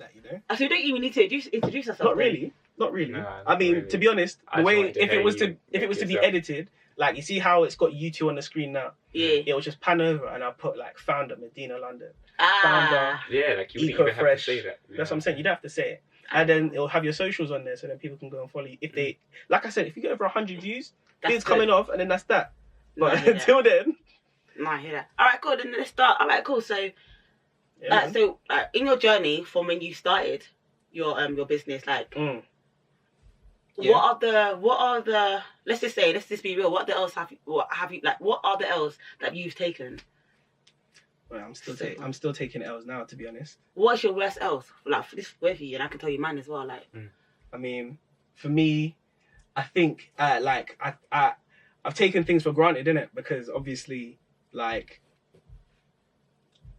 that, you know. So you don't even need to introduce yourself. Not really. No, I mean, really. to be honest, I the just way wanted to if hear it was you to make be yourself. edited, like you see how it's got you two on the screen now. Yeah. It will just pan over and I'll put like founder Medina London. Ah. Yeah, like you wouldn't even have to Eco-fresh. say that. That's what I'm saying. You don't have to say it. And then it'll have your socials on there so then people can go and follow you. If they, like I said, if you get over 100 views, That's it's good. coming off and then that's that. No, I But hear that. until then, No, I hear that. All right, cool. Then let's start. All right, cool. So, yeah, man. in your journey from when you started your business, like, Mm. Yeah. what are the? Let's just be real. What are the L's that you've taken? Well, I'm still taking L's now, to be honest. What's your worst L's? Like for this with you, and I can tell you mine as well. Like, I mean, for me, I think I've taken things for granted, innit? Because obviously, like,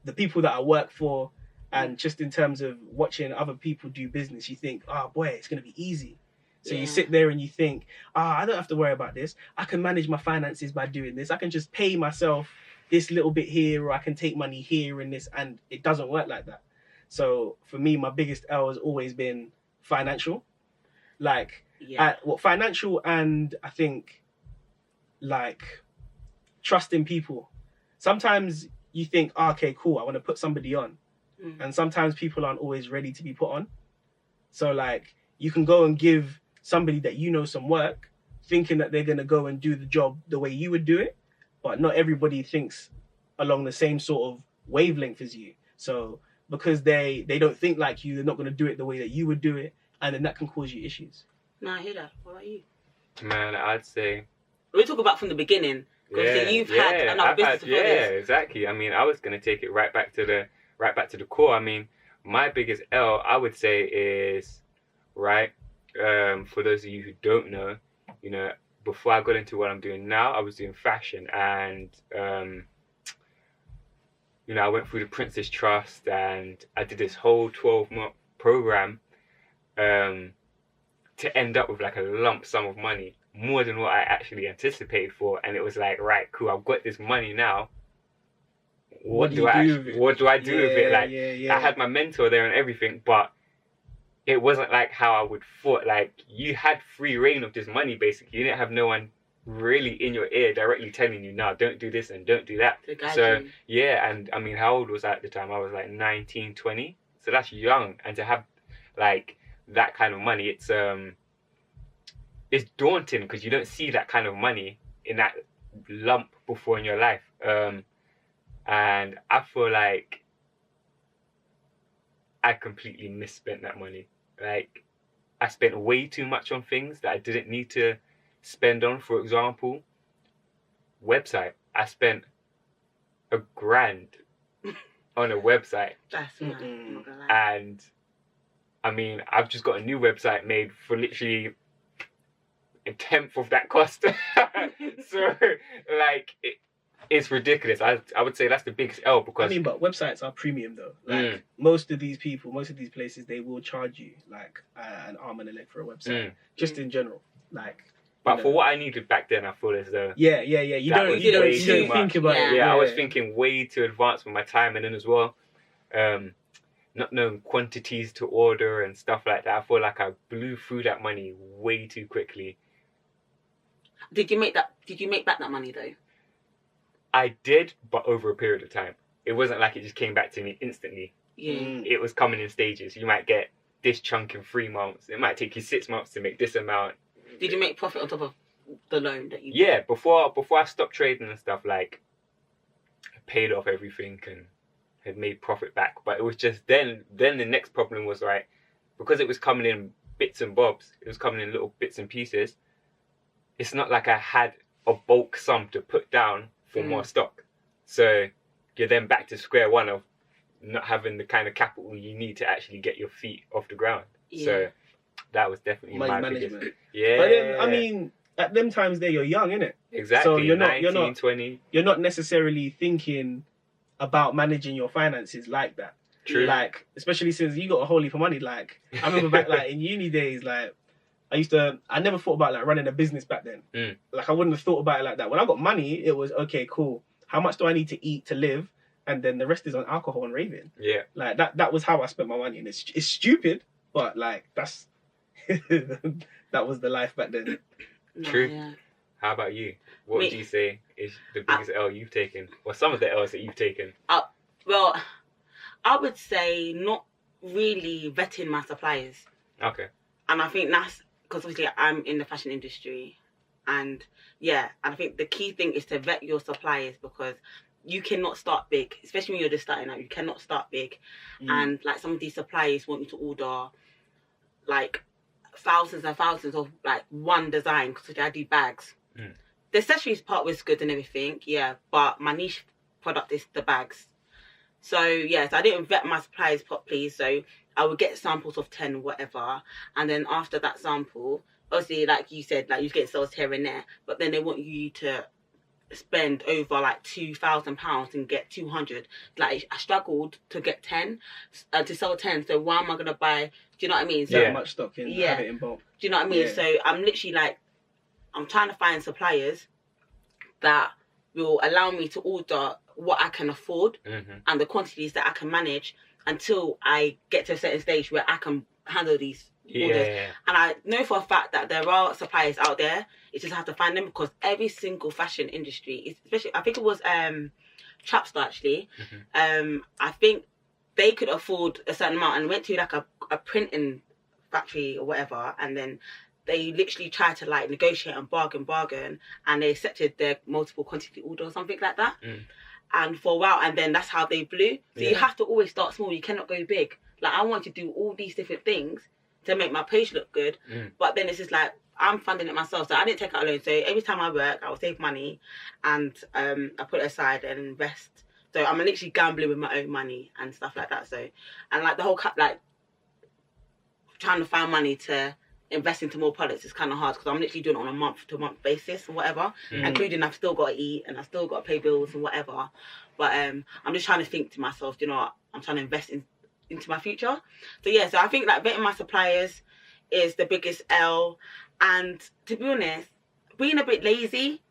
the people that I work for, and just in terms of watching other people do business, you think, oh boy, it's gonna be easy. So you sit there and you think, I don't have to worry about this. I can manage my finances by doing this. I can just pay myself this little bit here, or I can take money here and this, and it doesn't work like that. So for me, my biggest L has always been financial. Like, financial, and I think, like, trusting people. Sometimes you think, okay, cool, I want to put somebody on. And sometimes people aren't always ready to be put on. So, like, you can go and give somebody that you know some work, thinking that they're going to go and do the job the way you would do it. But not everybody thinks along the same sort of wavelength as you. So because they don't think like you, they're not going to do it the way that you would do it. And then that can cause you issues. No, I hear that. What about you? Man, I'd say... We talk about from the beginning. Because you've had another business before this. Yeah, exactly. I mean, I was going to take it right back to the core. I mean, my biggest L, I would say, is, right, for those of you who don't know, you know, before I got into what I'm doing now, I was doing fashion, and you know, I went through the Princess Trust, and I did this whole 12-month program to end up with like a lump sum of money, more than what I actually anticipated for. And it was like, right, cool, I've got this money now. What do I do with it? Like, I had my mentor there and everything, but it wasn't like how I would thought. Like, you had free reign of this money, basically. You didn't have no one really in your ear directly telling you, no, don't do this and don't do that. So, yeah, and I mean, how old was I at the time? I was like 19, 20. So that's young. And to have, like, that kind of money, it's daunting because you don't see that kind of money in that lump before in your life. And I feel like I completely misspent that money. Like, I spent way too much on things that I didn't need to spend on. For example, website. I spent $1,000 on a website. That's mad. I'm not gonna lie. And I mean, I've just got a new website made for literally a tenth of that cost. So, like, it's ridiculous. I would say that's the biggest L, because... I mean, but websites are premium, though. Like, most of these places, they will charge you, like, an arm and a leg for a website. Just in general. Like... But for what I needed back then, I feel as though... Yeah. You don't think about it. Yeah, I was thinking way too advanced with my time, and then as well, not knowing quantities to order and stuff like that. I feel like I blew through that money way too quickly. Did you make back that money, though? I did, but over a period of time. It wasn't like it just came back to me instantly. Yeah. It was coming in stages. You might get this chunk in 3 months. It might take you 6 months to make this amount. Did you make profit on top of the loan that you... Yeah, before I stopped trading and stuff, like, I paid off everything and had made profit back. But it was just then the next problem was, right, because it was coming in bits and bobs, it was coming in little bits and pieces, it's not like I had a bulk sum to put down for more stock. So you're then back to square one of not having the kind of capital you need to actually get your feet off the ground. Yeah. So that was definitely Money my management. biggest... Yeah. But then, I mean, at them times there, you're young, innit? Exactly. So you're not 19, 20. You're not necessarily thinking about managing your finances like that. True. Like, especially since you got a whole heap of money. Like, I remember back, like, in uni days, like, I never thought about, like, running a business back then. Like, I wouldn't have thought about it like that. When I got money, it was, okay, cool. How much do I need to eat to live? and then the rest is on alcohol and raving. Yeah. Like that was how I spent my money, and it's stupid, but like that's that was the life back then. True. Yeah. How about you? What would you say is the biggest L you've taken, or some of the L's that you've taken? Well, I would say not really vetting my suppliers. Okay. And I think that's because obviously I'm in the fashion industry, and I think the key thing is to vet your suppliers, because you cannot start big, especially when you're just starting out. You cannot start big, and like some of these suppliers want you to order like thousands and thousands of like one design, because I do bags. The accessories part was good and everything, but my niche product is the bags. So so I didn't vet my suppliers properly, so I would get samples of 10 whatever, and then after that sample, obviously like you said, like you get sales here and there, but then they want you to spend over like £2,000 and get 200. Like I struggled to get 10, to sell 10, so why am I gonna buy, do you know what I mean? So much stock in, have it in bulk. Do you know what I mean? So I'm literally like, I'm trying to find suppliers that will allow me to order what I can afford and the quantities that I can manage until I get to a certain stage where I can handle these orders. And I know for a fact that there are suppliers out there. It's just I have to find them, because every single fashion industry, especially, I think it was Trapstar actually, I think they could afford a certain amount and went to like a printing factory or whatever, and then they literally tried to like negotiate and bargain, and they accepted their multiple quantity order or something like that. And for a while, and then that's how they blew. So you have to always start small. You cannot go big. Like I want to do all these different things to make my page look good, but then it's just like I'm funding it myself. So I didn't take it alone. So every time I work, I will save money, and I put it aside and invest. So I'm literally gambling with my own money and stuff like that. So, and like the whole like trying to find money to invest into more products is kind of hard, because I'm literally doing it on a month-to-month basis or whatever, including I've still got to eat and I've still got to pay bills and whatever. But I'm just trying to think to myself, you know what, I'm trying to invest into my future. So so I think like vetting my suppliers is the biggest L, and to be honest, being a bit lazy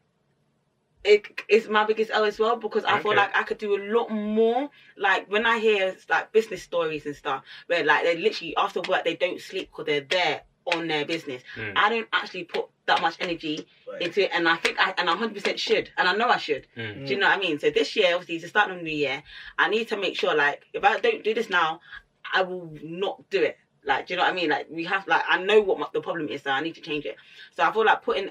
is my biggest L as well, because I feel like I could do a lot more. Like when I hear like business stories and stuff where like they literally after work they don't sleep because they're there on their business. I don't actually put that much energy into it, and I think I 100% should, and I know I should. Do you know what I mean? So this year, obviously, it's the start of the new year, I need to make sure like if I don't do this now, I will not do it. Like, do you know what I mean? Like we have, like I know what the problem is, so I need to change it. So I feel like putting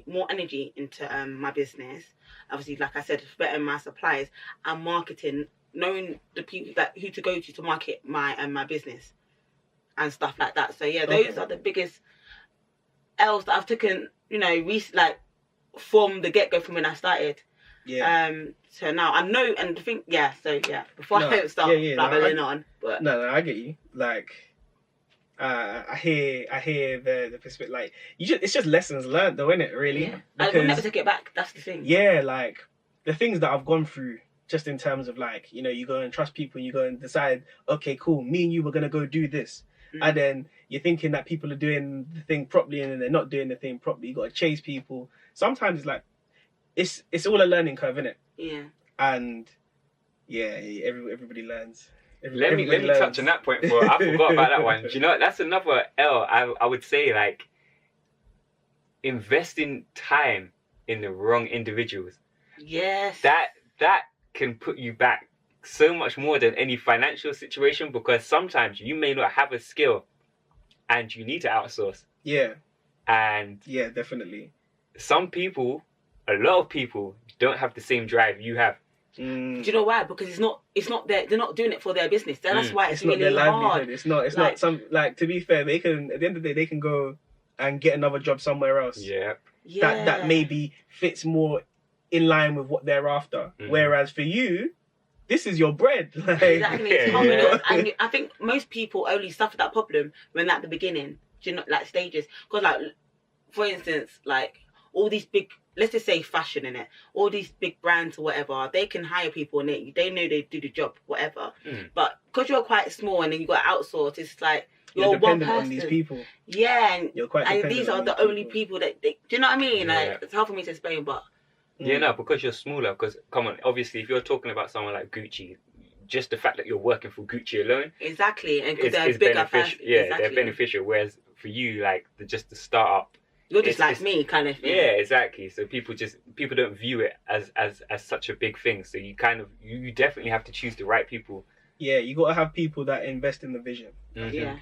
more energy into my business. Obviously, like I said, bettering my suppliers and marketing, knowing the people that who to go to market my business and stuff like that. So those are the biggest L's that I've taken, you know, like from the get-go, from when I started. So now I know, and I think before I start babbling on, but no, I get you. Like I hear the perspective. Like it's just lessons learned, though, isn't it? Really, I will never take it back. That's the thing. Like the things that I've gone through, just in terms of like, you know, you go and trust people, and you go and decide, okay, cool, me and you were gonna go do this. And then you're thinking that people are doing the thing properly, and then they're not doing the thing properly. You got to chase people. Sometimes it's like, it's all a learning curve, isn't it? Yeah. And everybody learns. Let me touch on that point I forgot about that one. Do you know, that's another L. I would say, like, investing time in the wrong individuals. Yes. That can put you back so much more than any financial situation, because sometimes you may not have a skill and you need to outsource. And definitely, a lot of people don't have the same drive you have. Do you know why? Because it's not they're not doing it for their business. That's why it's really not their hard. livelihood. It's not some, like, to be fair, they can, at the end of the day, they can go and get another job somewhere else. That maybe fits more in line with what they're after. Whereas for you, this is your bread. Exactly. And I think most people only suffer that problem when they're at the beginning. Do you know, like stages? Because, like, for instance, like all these big, let's just say fashion in it, all these big brands or whatever, they can hire people and they know they do the job, whatever. But because you're quite small and then you got to outsource, it's like you're one person. On these people. Yeah, and you're quite and these are the only people that do you know what I mean? Like it's hard for me to explain, but Yeah, no, because you're smaller. Because come on, obviously, if you're talking about someone like Gucci, just the fact that you're working for Gucci alone, exactly, and because they're bigger beneficial. fans, Yeah, exactly. they're beneficial. Whereas for you, like just the startup, you're just like me, kind of thing. Yeah, exactly. So people don't view it as such a big thing. So you definitely have to choose the right people. Yeah, you got to have people that invest in the vision. Mm-hmm. Yeah,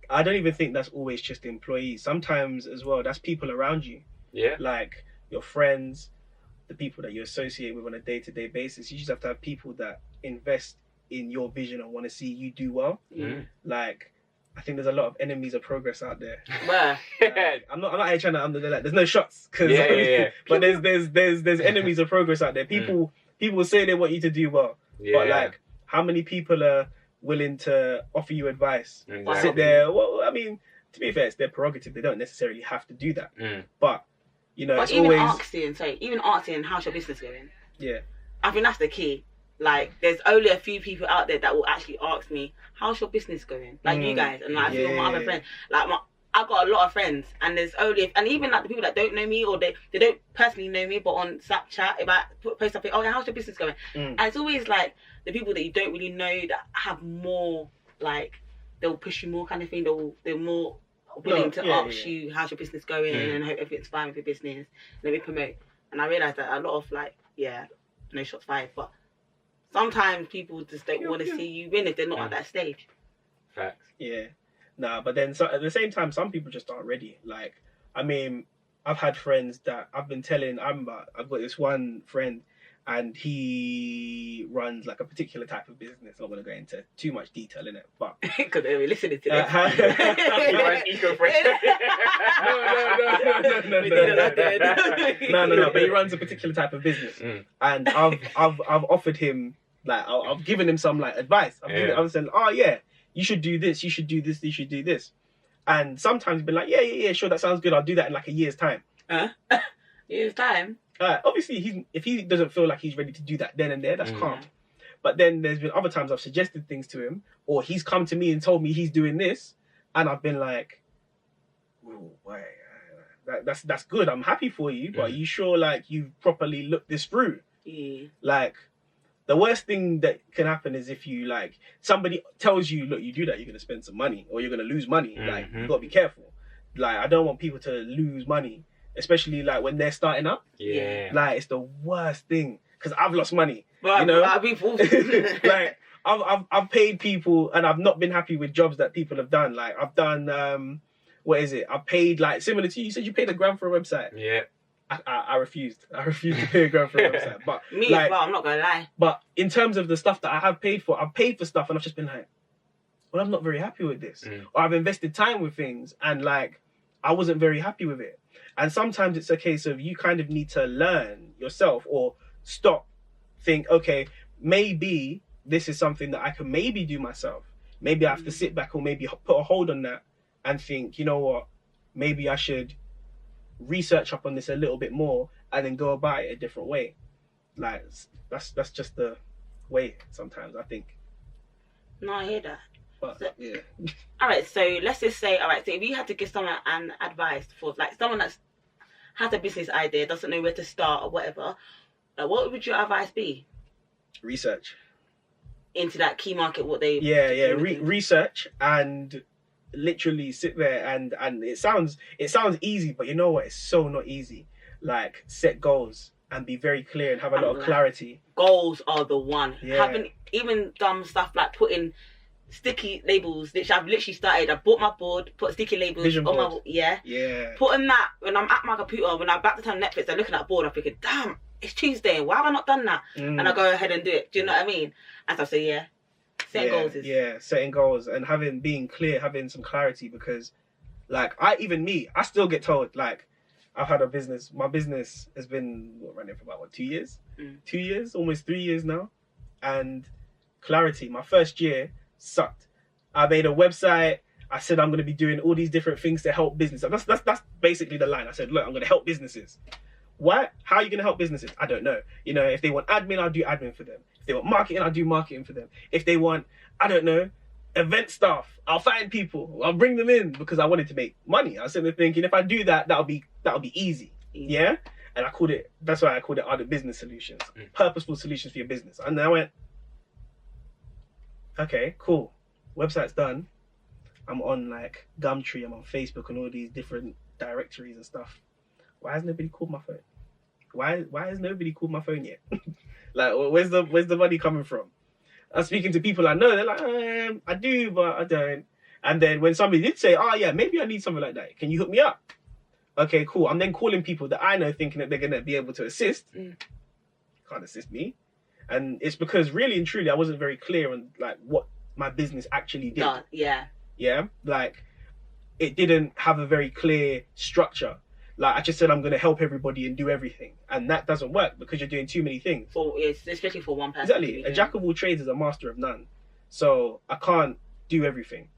I don't even think that's always just employees. Sometimes as well, that's people around you. Yeah, like your friends, the people that you associate with on a day-to-day basis. You just have to have people that invest in your vision and want to see you do well. Mm. Like, I think there's a lot of enemies of progress out there. Where? I'm not here trying to there's no shots, cause yeah. But there's enemies of progress out there. People say they want you to do well, but like, how many people are willing to offer you advice? Exactly. Sit there. Well, I mean, to be fair, it's their prerogative. They don't necessarily have to do that. But you know, but it's even always asking, how's your business going? Yeah, I think that's the key. Like, there's only a few people out there that will actually ask me, how's your business going? Like you guys, and like my other friends. Like I've got a lot of friends, and there's and even like the people that don't know me, or they don't personally know me, but on Snapchat, if I post something, oh yeah, how's your business going? And it's always like the people that you don't really know that have more, like, they'll push you more kind of thing. They're more willing to ask you how's your business going, and hope everything's fine with your business. Let me promote. And I realised that a lot of no shots fired, but sometimes people just don't want to see you win if they're not at that stage. Facts. Yeah. Nah, but then at the same time, some people just aren't ready. Like, I mean, I've had friends that I've been telling. I've got this one friend, and he runs like a particular type of business. I'm not going to go into too much detail in it, but because they're listening to this. He runs eco-fresh. No. But he runs a particular type of business, and I've offered him, like, I've given him some like advice. I've said, oh yeah, you should do this, you should do this, you should do this. And sometimes he's been like, yeah, sure, that sounds good. I'll do that in like a year's time. Year's time? Obviously, if he doesn't feel like he's ready to do that then and there, that's calm. But then there's been other times I've suggested things to him, or he's come to me and told me he's doing this, and I've been like, wait, that's good. I'm happy for you, but are you sure like you've properly looked this through? Yeah. Like, the worst thing that can happen is if you, like, somebody tells you, look, you do that, you're going to spend some money, or you're going to lose money. Like, you got to be careful. Like, I don't want people to lose money, especially, like, when they're starting up. Yeah. Like, it's the worst thing, because I've lost money. But, you know? I've been forced. Like, I've paid people, and I've not been happy with jobs that people have done. Like, I've done, what is it? I paid, like, similar to you said you paid $1,000 for a website. Yeah. I refused. I refused to pay $1,000 for a website. But me like, as well, I'm not gonna lie. But in terms of the stuff that I have paid for, I've paid for stuff and I've just been like, well, I'm not very happy with this. Or I've invested time with things and like I wasn't very happy with it. And sometimes it's a case of you kind of need to learn yourself or stop, think, okay, maybe this is something that I can maybe do myself. Maybe I have to sit back or maybe put a hold on that and think, you know what, maybe I should research up on this a little bit more and then go about it a different way. Like, that's just the way sometimes, I think. No, I hear that. But so, yeah. All right, so let's just say, so if you had to give someone an advice for, like, someone that has a business idea, doesn't know where to start or whatever, what would your advice be? Research into that key market, what they research and literally sit there and it sounds easy, but you know what, it's so not easy. Like, set goals and be very clear and have a lot of clarity. Goals are the one. Having even dumb stuff like putting sticky labels, which I've literally started. I bought my board, put sticky labels Vision on board. my putting that when I'm at my computer, when I'm about to turn Netflix, I'm looking at the board, I'm thinking, damn, it's Tuesday, why have I not done that? And I go ahead and do it. Do you know what I mean? And so I say, setting goals is setting goals and being clear, having some clarity, because like I still get told, like, I've had a business, my business has been running for about 2 years? 2 years, almost 3 years now. And clarity, my first year sucked. I made a website, I said I'm going to be doing all these different things to help business. That's basically the line. I said, look, I'm going to help businesses. What? How are you going to help businesses? I don't know. You know, if they want admin, I'll do admin for them. If they want marketing, I'll do marketing for them. If they want, I don't know, event stuff, I'll find people. I'll bring them in because I wanted to make money. I was sitting there thinking, if I do that, that'll be easy. Yeah? And that's why I called it other business solutions, purposeful solutions for your business. And then I went, okay, cool. Website's done. I'm on like Gumtree, I'm on Facebook and all these different directories and stuff. Why has nobody called my phone? Why has nobody called my phone yet? Like, where's the money coming from? I'm speaking to people I know, they're like, I do, but I don't. And then when somebody did say, oh yeah, maybe I need something like that, can you hook me up? Okay, cool. I'm then calling people that I know thinking that they're going to be able to assist. Can't assist me. And it's because really and truly I wasn't very clear on like what my business actually did. Yeah. Yeah? Like, it didn't have a very clear structure. Like, I just said I'm going to help everybody and do everything. And that doesn't work because you're doing too many things. Especially for one person. Exactly. A jack of all trades is a master of none. So I can't do everything.